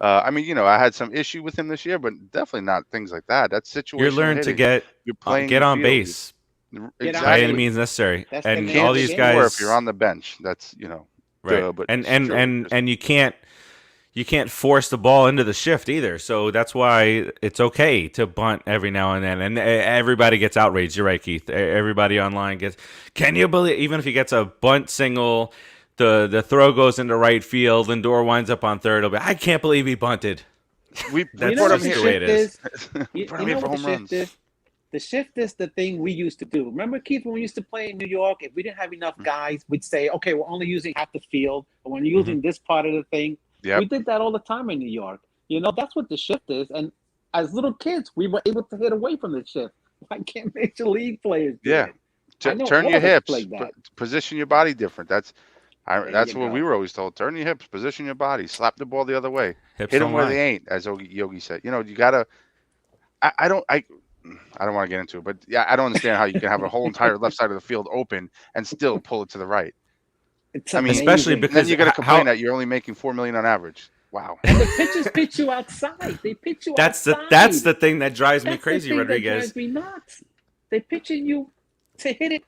I had some issue with him this year, but definitely not things like that. That's situational. You're learning to get on base. Exactly. By any means necessary. And all these guys, or if you're on the bench, that's right. But and you can't force the ball into the shift either. So that's why it's okay to bunt every now and then. And everybody gets outraged. You're right, Keith. Everybody online gets. Can you believe? Even if he gets a bunt single, the throw goes into right field, Lindor winds up on third. I can't believe he bunted. That's what the way it is. You know what the shift is? The shift is the thing we used to do. Remember, Keith, when we used to play in New York, if we didn't have enough guys, we'd say, okay, we're only using half the field, or we're using this part of the thing. Yep. We did that all the time in New York. That's what the shift is. And as little kids, we were able to hit away from the shift. Why can't major league players do it? Turn your hips, position your body different. That's what we were always told. Turn your hips, position your body, slap the ball the other way, hit them where they ain't, as Yogi said. You gotta. I don't want to get into it, but I don't understand how you can have a whole entire left side of the field open and still pull it to the right. Especially because then you're going to complain that you're only making $4 million on average. Wow. And the pitchers pitch you outside. They pitch you outside. That's the thing that drives me crazy, Rodriguez. That drives me nuts. They're pitching you to hit it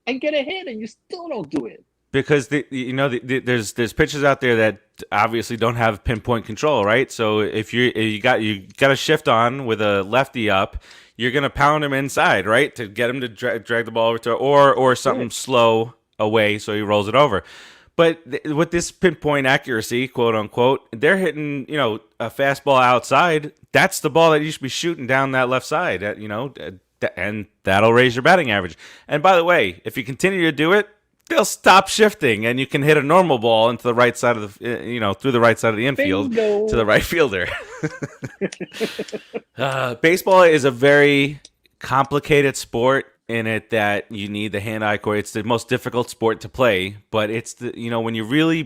and get a hit, and you still don't do it. Because there's pitchers out there that obviously don't have pinpoint control, right? So if you got a shift on with a lefty up, you're gonna pound him inside, right, to get him to drag the ball over to or something slow away so he rolls it over. But with this pinpoint accuracy, quote unquote, they're hitting a fastball outside. That's the ball that you should be shooting down that left side, and that'll raise your batting average. And by the way, if you continue to do it, they'll stop shifting, and you can hit a normal ball into the right side of the, through the right side of the infield to the right fielder. Baseball is a very complicated sport in it that you need the hand-eye coordination. It's the most difficult sport to play, but it's when you really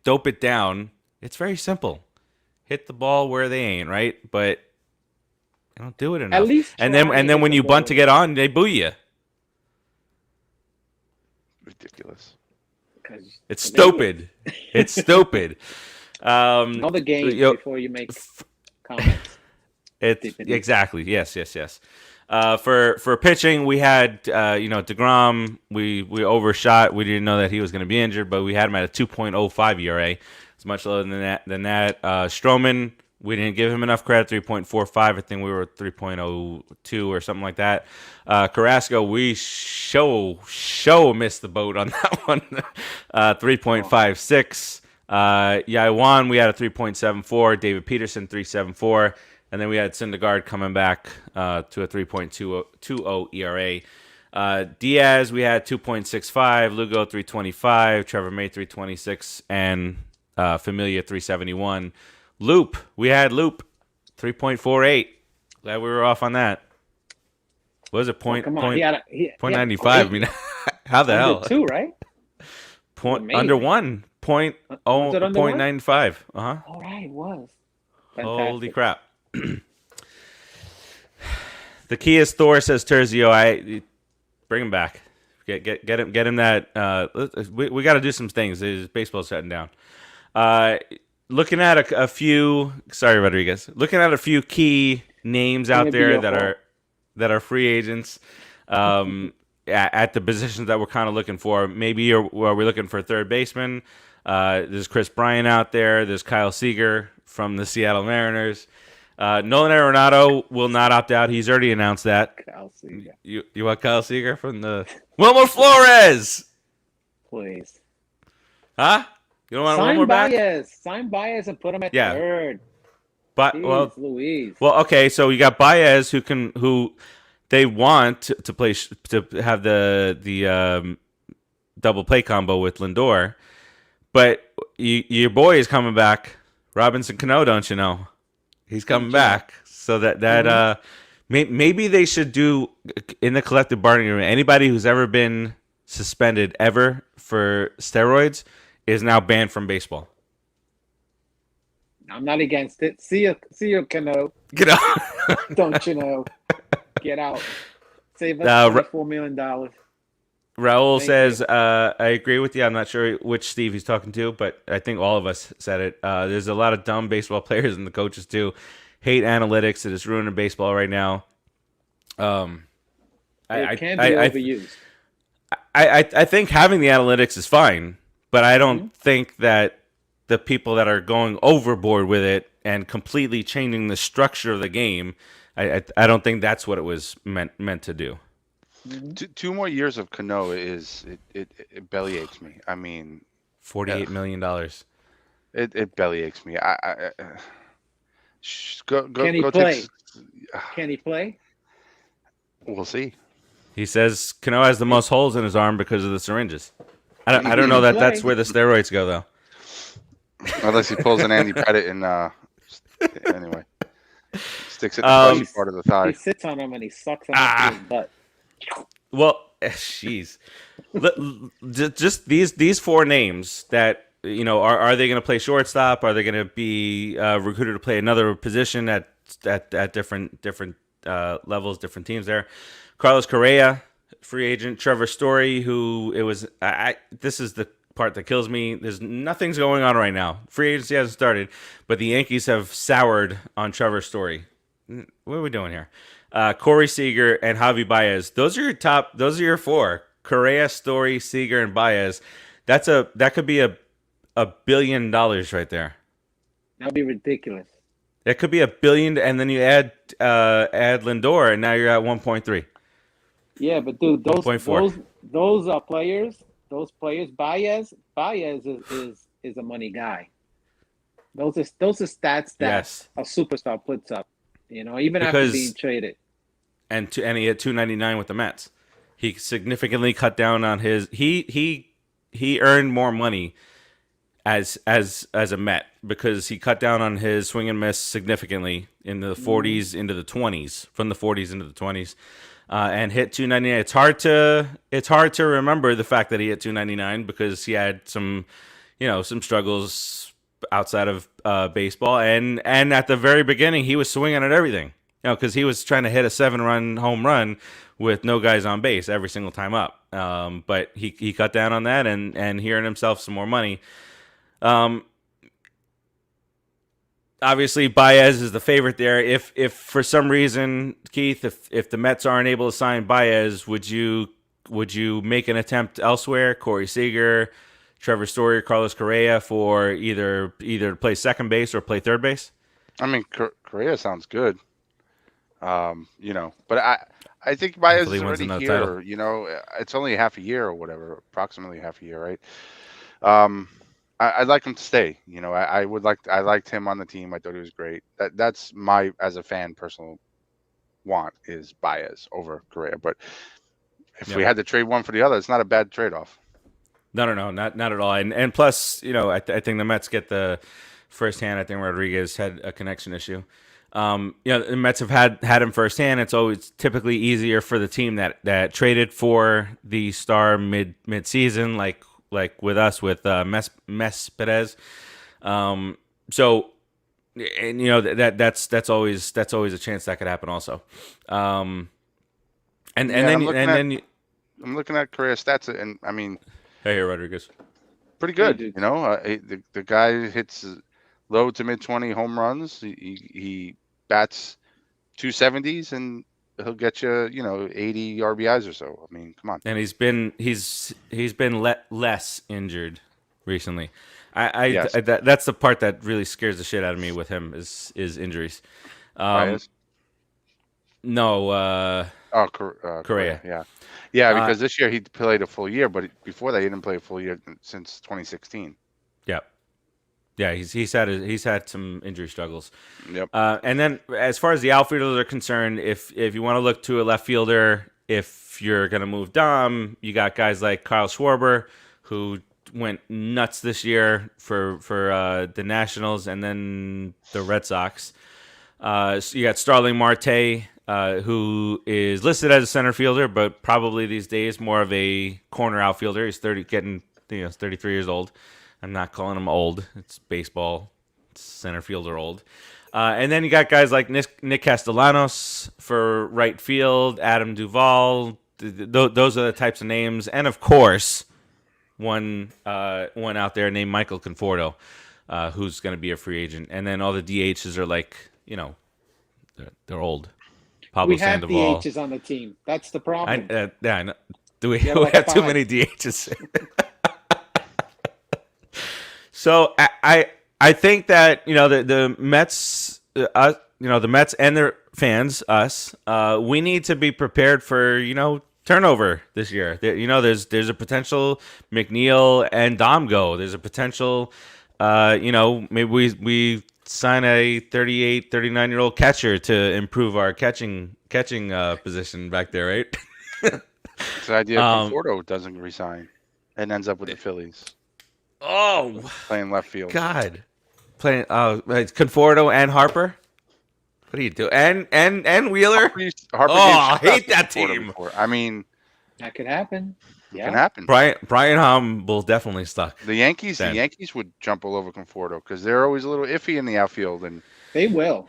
dope it down, it's very simple. Hit the ball where they ain't, right? But They don't do it enough. least and try then and hit when the you bunt ball. to get on, they boo you. Ridiculous. 'Cause It's it's an stupid. It's stupid. Know the game before you make comments. Exactly. Yes. For pitching, we had DeGrom. We overshot. We didn't know that he was going to be injured, but we had him at a 2.05 ERA. It's much lower than that. Stroman, we didn't give him enough credit. 3.45. I think we were 3.02 or something like that. Carrasco, we show missed the boat on that one. 3.56. Yaiwan, we had a 3.74. David Peterson, 3.74. And then we had Syndergaard coming back to a 3.20 ERA. Diaz, we had 2.65. Lugo, 3.25. Trevor May, 3.26. And Familia, 3.71. Loop, we had Loop, 3.48. Glad we were off on that. What was it? Come on, he had 0.95. I mean, how the under hell? 2, right? Under 1. Was it under 0.95. Uh-huh. All right, it was. Holy crap. The key is Thor, says Terzio. Bring him back. Get him that. We got to do some things. Baseball's shutting down. Looking at a few. Sorry, Rodriguez. Looking at a few key names out there that are free agents. At the positions that we're kind of looking for. Maybe are we looking for a third baseman? There's Chris Bryant out there. There's Kyle Seager from the Seattle Mariners. Nolan Arenado will not opt out. He's already announced that. Kyle Seager. You want Kyle Seager from the Wilmer Flores? Please. Huh? You don't want Sign Wilmer back? Baez. Sign Baez and put him at third. But Jeez, Louise. well, okay. So you got Baez who they want to play to have the double play combo with Lindor, but your boy is coming back, Robinson Cano. Don't you know? He's coming back. So that maybe they should do in the collective bargaining agreement. Anybody who's ever been suspended ever for steroids is now banned from baseball. I'm not against it. See you, Cano. Get out. Don't you know? Get out. Save us $24 million. Raul says, I agree with you. I'm not sure which Steve he's talking to, but I think all of us said it. There's a lot of dumb baseball players and the coaches too. Hate analytics. It is ruining baseball right now. It can be overused. I think having the analytics is fine, but I don't think that the people that are going overboard with it and completely changing the structure of the game, I don't think that's what it was meant to do. 2 more years of Cano is it bellyaches me. I mean, $48 million. It bellyaches me. Go Can he play? Can he play? We'll see. He says Cano has the most holes in his arm because of the syringes. I don't know that that's where the steroids go though. Unless he pulls an Andy Pettit and anyway, sticks it in the fleshy part of the thigh. He sits on him and he sucks on his butt. Well, jeez. Just these 4 names that are they going to play shortstop? Are they going to be recruited to play another position at different levels, different teams there? Carlos Correa, free agent. Trevor Story, who it was. This is the part that kills me. Nothing's going on right now. Free agency hasn't started, but the Yankees have soured on Trevor Story. What are we doing here? Corey Seager and Javi Baez. Those are your top. Those are your 4. Correa, Story, Seager, and Baez. That could be a $1 billion right there. That'd be ridiculous. It could be $1 billion, and then you add Lindor, and now you're at 1.3. Yeah, but dude, those 1.4. players, Baez is a money guy. Those are stats that a superstar puts up. Even after being traded. And he had $299 with the Mets. He significantly cut down on his. He earned more money as a Met because he cut down on his swing and miss significantly in the 40s into the 20s, from the 40s into the 20s, and hit $299. It's hard to remember the fact that he hit $299 because he had some struggles outside of baseball, and at the very beginning he was swinging at everything. because he was trying to hit a 7-run home run with no guys on base every single time up. But he cut down on that and he earned himself some more money. Obviously, Baez is the favorite there. If for some reason, Keith, if the Mets aren't able to sign Baez, would you make an attempt elsewhere? Corey Seager, Trevor Story, Carlos Correa for either play second base or play third base? I mean, Correa sounds good. But I think Baez Hopefully is he wins already another here. title. It's only half a year or whatever, approximately half a year, right? I'd like him to stay. I liked him on the team. I thought he was great. That's my, as a fan, personal want is Baez over Correa. But if we had to trade one for the other, it's not a bad trade-off. No, not at all. And plus, I think the Mets get the firsthand. I think Rodriguez had a connection issue. The Mets have had him firsthand. It's always typically easier for the team that traded for the star mid-season, like with us with Mes Perez. So, and that's always a chance that could happen also. I'm looking at Correa's stats, and I mean, hey, Rodriguez, pretty good. Hey, dude. The guy hits low to mid 20 home runs. He bats 270s, and he'll get you 80 RBIs or so. I mean, come on. and he's been less injured recently. Yes. That's the part that really scares the shit out of me with him is injuries. Baez? No, Correa. Yeah, because this year he played a full year, but before that he didn't play a full year since 2016. Yeah, he's had some injury struggles. Yep. And then as far as the outfielders are concerned, if you want to look to a left fielder, if you're gonna move Dom, you got guys like Kyle Schwarber, who went nuts this year for the Nationals and then the Red Sox. So you got Starling Marte, who is listed as a center fielder, but probably these days more of a corner outfielder. He's 33 years old. I'm not calling him old. It's baseball. It's center fielder old. And then you got guys like Nick Castellanos for right field, Adam Duvall. Those are the types of names. And, of course, one out there named Michael Conforto, who's going to be a free agent. And then all the DHs are like, they're old. Pablo We have Sandoval. DHs on the team. That's the problem. I know. Do we have like have too 5. many DHs? So I think that the Mets, the Mets and their fans, us, we need to be prepared for turnover this year. There's a potential McNeil and Dom go. There's a potential, maybe we sign a 38, 39-year-old catcher to improve our catching position back there, right? It's the idea Conforto doesn't resign and ends up with the Phillies. Oh, Playing left field. God, playing Conforto and Harper. What do you do? And Wheeler. Harper I gave hate that Conforto team. before. I mean, That could happen. it Yeah. can happen. Brian Hom will definitely stuck. The Yankees Then. would jump all over Conforto because they're always a little iffy in the outfield, and They will.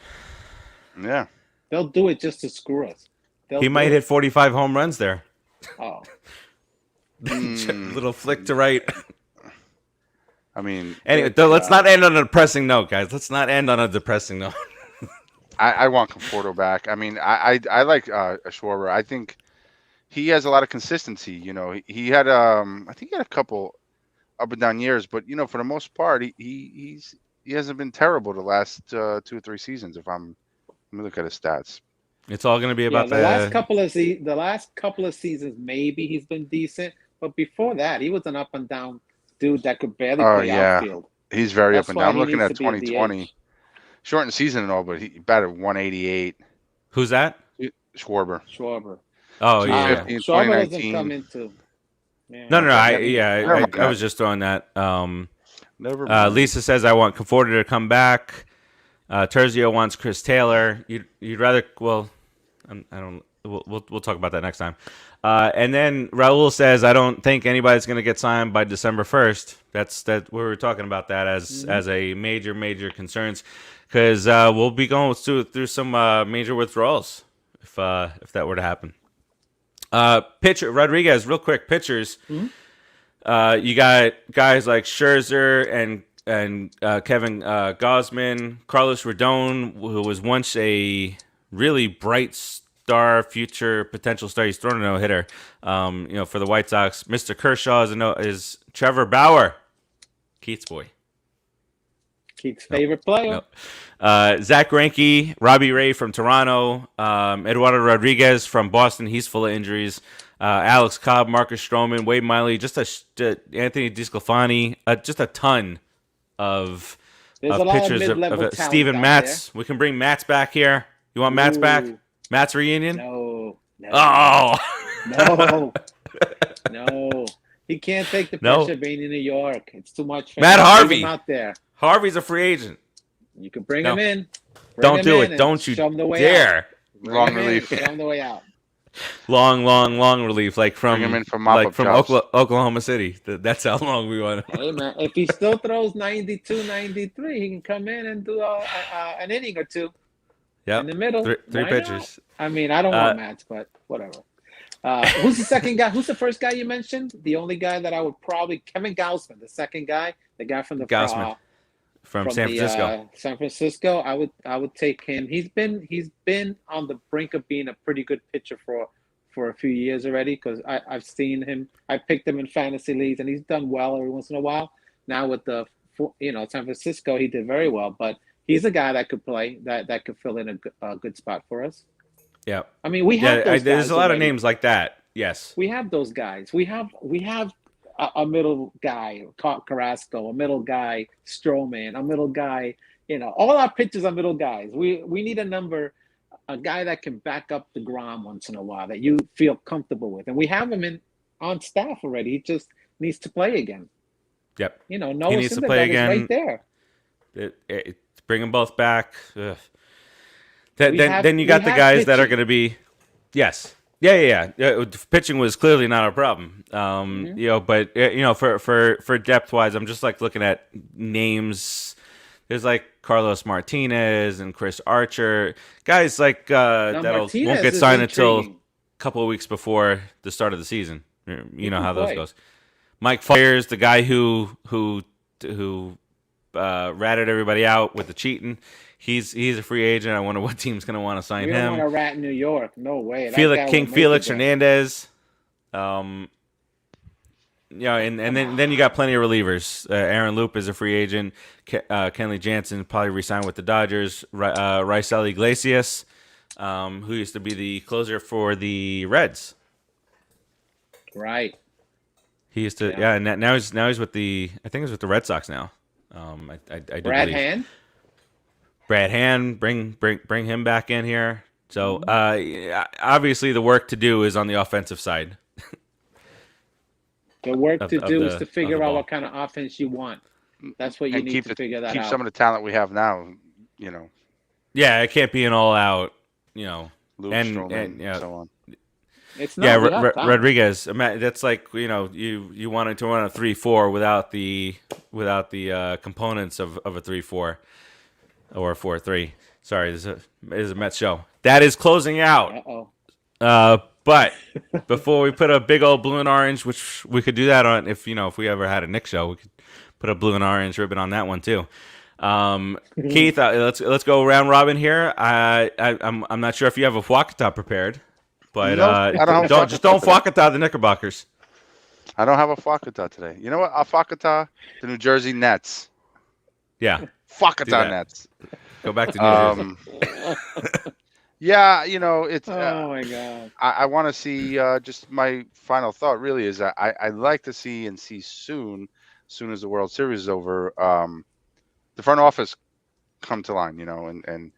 yeah, They'll do it just to screw us. He might hit 45 home runs there. Oh. Little flick to right. I mean, Anyway, let's not end on a depressing note, guys. Let's not end on a depressing note. I want Conforto back. I mean, I like Schwarber. I think he has a lot of consistency. He had I think he had a couple up and down years, but for the most part, he hasn't been terrible the last 2 or 3 seasons. Let me look at his stats. It's all going to be about the last couple of seasons, maybe he's been decent, but before that, he was an up and down dude that could barely play outfield. He's very That's up and why down. I'm he looking needs at to be a 2020, DH. shortened season and all, but he batted 188. Who's that? Schwarber. Oh yeah. 250 in Schwarber doesn't 2019. come into. Yeah, No. Never mind I was just throwing that. Never mind. Lisa says I want Conforto to come back. Terzio wants Chris Taylor. You'd rather? Well, I don't. we'll talk about that next time. And then Raul says, I don't think anybody's going to get signed by December 1st. That we were talking about that as a major concerns, because we'll be going through some major withdrawals if that were to happen. Pitcher Rodriguez, real quick, pitchers. You got guys like Scherzer and Kevin Gausman, Carlos Rodon, who was once a really bright star, future potential star. He's thrown a no-hitter, for the White Sox. Mr. Kershaw is Trevor Bauer, Keith's boy. Keith's favorite player. Zach Greinke, Robbie Ray from Toronto, Eduardo Rodriguez from Boston. He's full of injuries. Alex Cobb, Marcus Stroman, Wade Miley, Anthony DeSclafani, just a ton of pitchers of Steven Matz. We can bring Matz back here. You want Matz back? Matz reunion? No. Oh. No. He can't take the pressure being in New York. It's too much for Matt him. Harvey. Leave him out there. Harvey's a free agent. You can bring him in. Don't do it. Don't you dare. Long relief. Show him the way out. Long relief, like from Oklahoma City. That's how long we want. Hey man, if he still throws 92, 93, he can come in and do an inning or two. Yeah, in the middle. Three pitches. I mean, I don't want Mats, but whatever. Who's the second guy? Who's the first guy you mentioned? The only guy that I would probably Kevin Gausman, the second guy, the guy from the Gausman from San Francisco. San Francisco. I would take him. He's been on the brink of being a pretty good pitcher for a few years already, because I've seen him. I picked him in fantasy leagues, and he's done well every once in a while. Now with the San Francisco, he did very well, but he's a guy that could play, that could fill in a good spot for us. Yeah, I mean, we have those there's guys a lot already. of names like that. Yes, we have those guys. We have a middle guy, Carrasco, a middle guy, Stroman, a middle guy. All our pitchers are middle guys. We need a guy that can back up the Grom once in a while, that you feel comfortable with, and we have him on staff already. He just needs to play again. Yep. Noah he needs to play again. Right there. Bring them both back. Then you got the guys pitching that are going to be, yes. Yeah. Pitching was clearly not a problem. But for depth wise, I'm just like looking at names. There's like Carlos Martinez and Chris Archer, guys like that won't get signed until a couple of weeks before the start of the season. You know how those goes. Mike Fiers, the guy who ratted everybody out with the cheating. He's a free agent. I wonder what team's going to want to sign him. We don't want to rat New York. No way. Felix Hernandez. And then you got plenty of relievers. Aaron Loop is a free agent. Kenley Jansen probably re-signed with the Dodgers. Raisel Iglesias, who used to be the closer for the Reds. Right. He used to, and now he's with the Red Sox now. I do Brad believe. Hand. Brad Hand, bring him back in here. So obviously the work to do is on the offensive side. The work to do is to figure out what kind of offense you want. That's what you need to figure that out. Keep some of the talent we have now. Yeah, it can't be an all-out. Luke and so on. It's not. Rodriguez. That's like you wanted to run a 3-4 without the components of a 3-4 or a 4-3. Sorry, this is a Mets show. That is closing out. But before we put a big old blue and orange, which we could do that on if we ever had a Knicks show, we could put a blue and orange ribbon on that one too. Keith, let's go round robin here. I'm not sure if you have a Fwakata prepared. But don't Fwakata the Knickerbockers. I don't have a Fwakata today. You know what? I'll Fwakata the New Jersey Nets. Yeah. Fwakata Nets. Go back to New Jersey. Yeah, it's. Oh my God. I want to see. Just my final thought really is that I'd like to see soon as the World Series is over, the front office come to line, and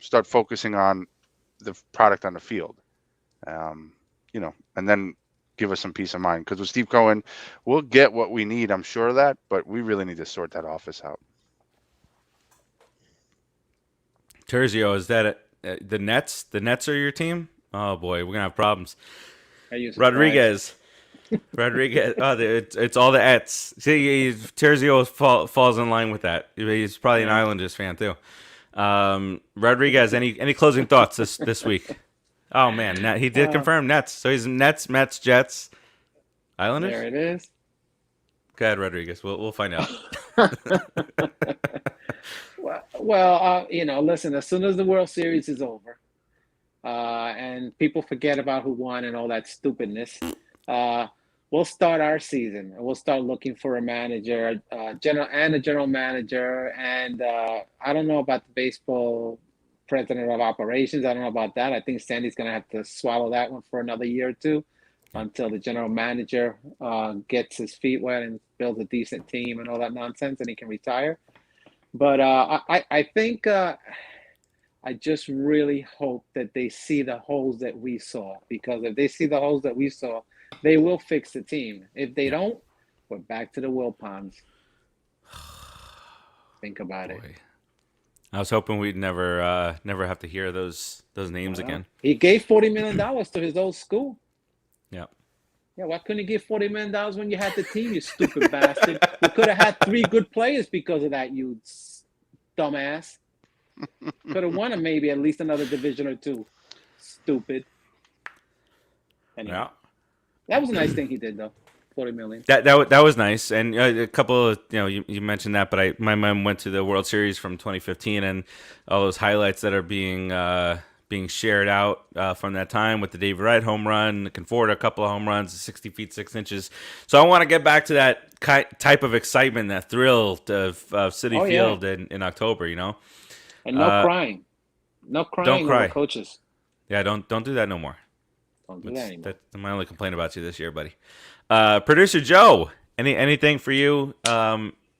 start focusing on the product on the field. And then give us some peace of mind. Because with Steve Cohen, we'll get what we need. I'm sure of that, but we really need to sort that office out. Terzio, is that the Nets? The Nets are your team? Oh boy, we're gonna have problems. Are you surprised? Rodriguez. Oh, it's all the ets. See, Terzio falls in line with that. He's probably an Islanders fan too. Rodriguez, any closing thoughts this week? Oh man, he did confirm Nets. So he's Nets, Mets, Jets, Islanders. There it is. Go ahead, Rodriguez. We'll find out. Well, listen. As soon as the World Series is over, and people forget about who won and all that stupidness, we'll start our season. We'll start looking for a manager, general manager, and I don't know about the baseball president of operations. I don't know about that. I think Sandy's going to have to swallow that one for another year or two until the general manager gets his feet wet and builds a decent team and all that nonsense, and he can retire. But I think I just really hope that they see the holes that we saw, because if they see the holes that we saw, they will fix the team. If they don't, we're back to the Will Ponds. Think about it. I was hoping we'd never have to hear those names again. He gave $40 million to his old school. Yeah. Yeah, why couldn't he give $40 million when you had the team, you stupid bastard? We could have had 3 good players because of that, you dumbass. Could have won him maybe at least another division or 2. Stupid. Anyway, Yeah. that was a nice thing he did, though. $40 million. That was nice, and a couple of you mentioned that, but my mom went to the World Series from 2015, and all those highlights that are being shared out from that time with the David Wright home run, Conforto a couple of home runs, 60 feet 6 inches. So I want to get back to that type of excitement, that thrill of Citi Field in October. And no crying, no crying. Don't cry, over coaches. Yeah, don't do that no more. Don't do that anymore. That's my only complaint about you this year, buddy. Producer Joe, anything for you?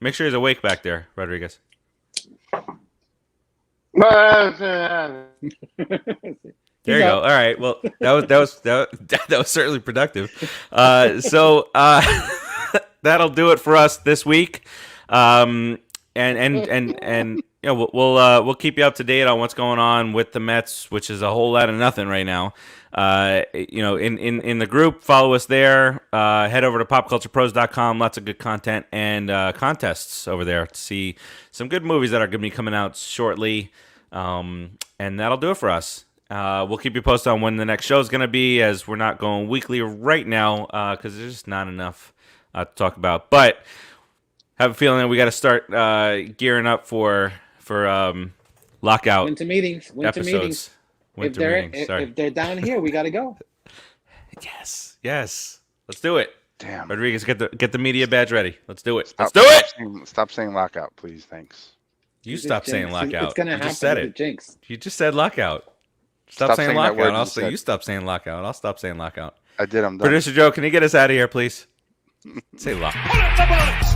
Make sure he's awake back there, Rodriguez. There you go. All right. Well, that was certainly productive. So that'll do it for us this week. And we'll keep you up to date on what's going on with the Mets, which is a whole lot of nothing right now. In the group, follow us there. Head over to popculturepros.com. Lots of good content and contests over there to see some good movies that are going to be coming out shortly. And that'll do it for us. We'll keep you posted on when the next show is going to be, as we're not going weekly right now because there's just not enough to talk about. But have a feeling that we got to start gearing up for lockout Winter meetings. episodes. If they're down here, we got to go. Yes. Let's do it. Damn. Rodriguez, get the media badge ready. Let's do it. Stop saying lockout, please. Thanks. You stop saying lockout. It's going to happen. Just said it. Jinx. You just said lockout. Stop saying that word lockout. I'll you say said. you stop saying lockout. I'll stop saying lockout. I did. I'm done. Producer Joe, can you get us out of here, please? Say lockout.